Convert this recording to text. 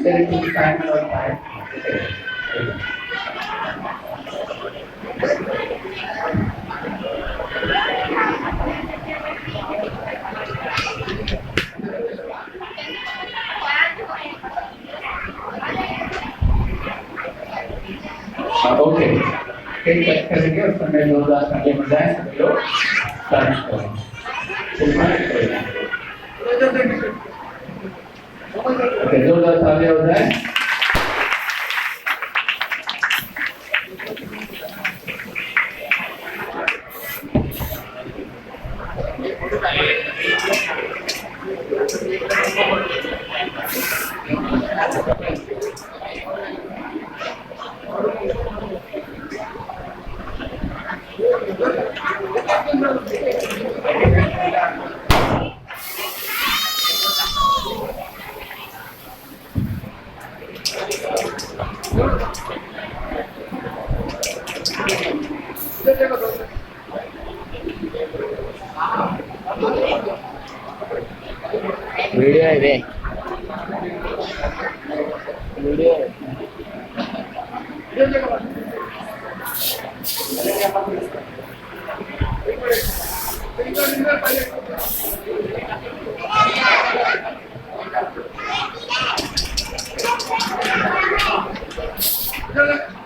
There is time or time. Okay. Take that category from the low last and the dance below. Okay, those are the of that. Video ಇದೆ video Thank you.